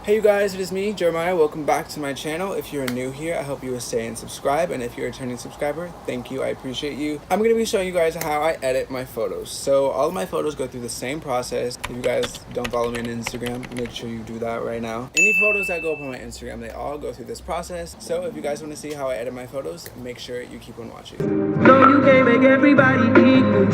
Hey you guys, it is me, Jeremiah. Welcome back to my channel. If you're new here, I hope you will stay and subscribe. And if you're a returning subscriber, thank you, I appreciate you. I'm going to be showing you guys how I edit my photos. So all of my photos go through the same process. If you guys don't follow me on Instagram, make sure you do that right now. Any photos that go up on my Instagram, they all go through this process. So if you guys want to see how I edit my photos, make sure you keep on watching. No, you can't make everybody equal.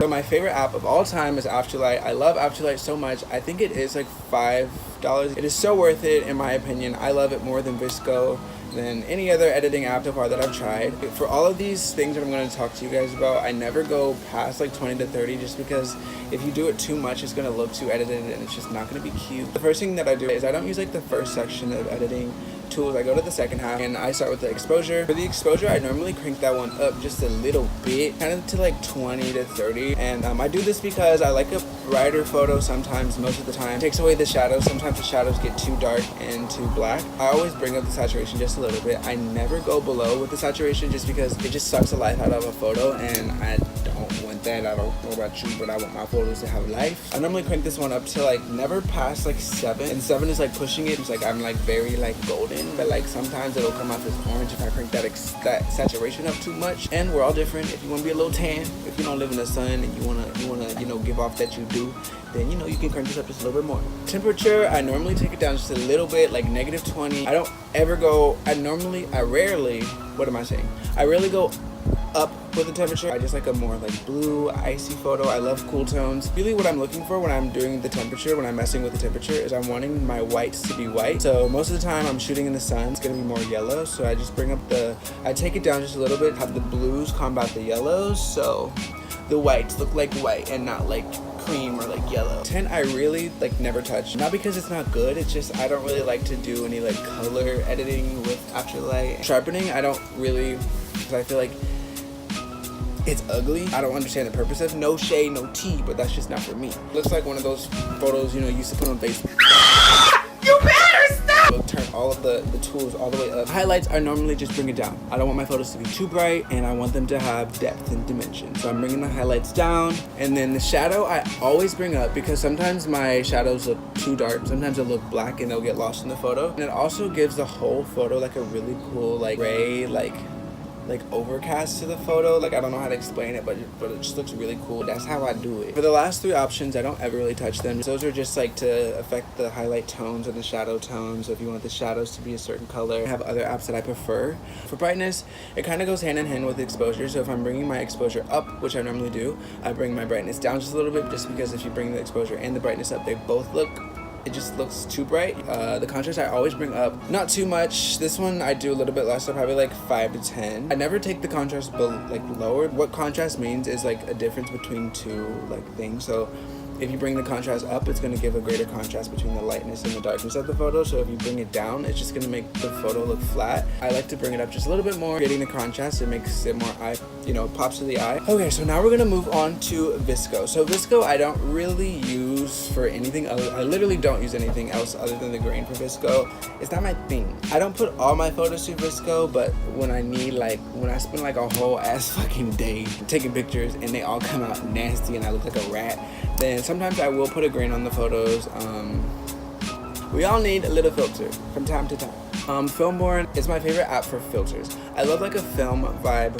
So my favorite app of all time is Afterlight. I love Afterlight so much. I think it is like $5. It is so worth it in my opinion. I love it more than VSCO, than any other editing app so far that I've tried. For all of these things that I'm going to talk to you guys about, I never go past like 20 to 30 just because if you do it too much, it's going to look too edited and it's just not going to be cute. The first thing that I do is I don't use like the first section of editing tools. I go to the second half and I start with the exposure. For the exposure, I normally crank that one up just a little bit, kind of to like 20 to 30. And I do this because I like a brighter photo sometimes, most of the time. It takes away the shadows. Sometimes the shadows get too dark and too black. I always bring up the saturation just a little bit. I never go below with the saturation just because it just sucks the life out of a photo and I don't want that. I don't know about you, but I want my photos to have life. I normally crank this one up to like never past like 7, and 7 is like pushing it. It's like I'm like very like golden, but like sometimes it'll come off as orange if I crank that saturation up too much. And we're all different. If you want to be a little tan, if you don't live in the sun and you wanna give off that you do, then you can crank this up just a little bit more. Temperature, I normally take it down just a little bit, like -20. I don't ever go, I rarely go up with the temperature. I just like a more like blue, icy photo. I love cool tones. Really what I'm looking for when I'm doing the temperature, when I'm messing with the temperature, is I'm wanting my whites to be white. So most of the time I'm shooting in the sun, it's gonna be more yellow. So I just I take it down just a little bit, have the blues combat the yellows, so the whites look like white and not like cream or like yellow. Tint I really like never touch, not because it's not good, it's just I don't really like to do any like color editing with Afterlight. Sharpening I don't really, because I feel like it's ugly. I don't understand the purpose of no shade, no tea, but that's just not for me. Looks like one of those photos, you used to put on Facebook. You better stop! Turn all of the tools all the way up. Highlights I normally just bring it down. I don't want my photos to be too bright and I want them to have depth and dimension. So I'm bringing the highlights down, and then the shadow I always bring up because sometimes my shadows look too dark. Sometimes they'll look black and they'll get lost in the photo. And it also gives the whole photo like a really cool like gray, like overcast to the photo. Like I don't know how to explain it, but it just looks really cool. That's how I do it. For the last 3 options, I don't ever really touch them. Those are just like to affect the highlight tones and the shadow tones. So if you want the shadows to be a certain color, I have other apps that I prefer. For brightness, it kind of goes hand in hand with exposure. So if I'm bringing my exposure up, which I normally do, I bring my brightness down just a little bit, just because if you bring the exposure and the brightness up, they both it just looks too bright. The contrast I always bring up, not too much. This one I do a little bit less, so probably like 5 to 10. I never take the contrast lower. What contrast means is like a difference between two like things. So if you bring the contrast up, it's going to give a greater contrast between the lightness and the darkness of the photo. So if you bring it down, it's just going to make the photo look flat. I like to bring it up just a little bit more. Getting the contrast, it makes it more pops to the eye. Okay, so now we're going to move on to VSCO. So VSCO I don't really use for anything other. I literally don't use anything else other than the grain for VSCO. It's not my thing. I don't put all my photos to VSCO, but when I spend like a whole ass fucking day taking pictures and they all come out nasty and I look like a rat, then sometimes I will put a grain on the photos. We all need a little filter from time to time. Filmborn is my favorite app for filters. I love like a film vibe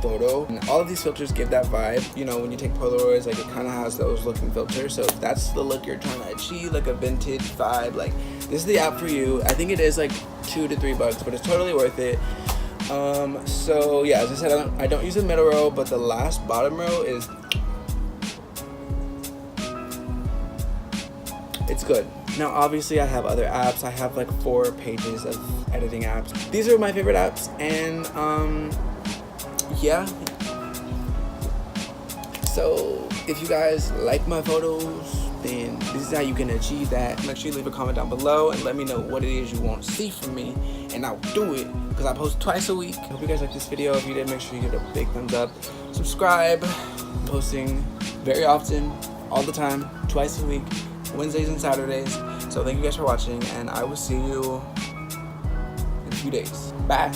photo, and all of these filters give that vibe. When you take Polaroids, like it kind of has those looking filters. So if that's the look you're trying to achieve, like a vintage vibe, like this is the app for you. I think it is like $2 to $3, but it's totally worth it. So yeah, as I said, I don't use the middle row, but the last bottom row is, it's good. Now obviously I have other apps. I have like 4 pages of editing apps. These are my favorite apps, and yeah. So if you guys like my photos, then this is how you can achieve that. Make sure you leave a comment down below and let me know what it is you want to see from me, and I'll do it because I post twice a week. I hope you guys like this video. If you did, make sure you give it a big thumbs up. Subscribe. I'm posting very often, all the time, twice a week, Wednesdays and Saturdays. So thank you guys for watching, and I will see you in a few days. Bye.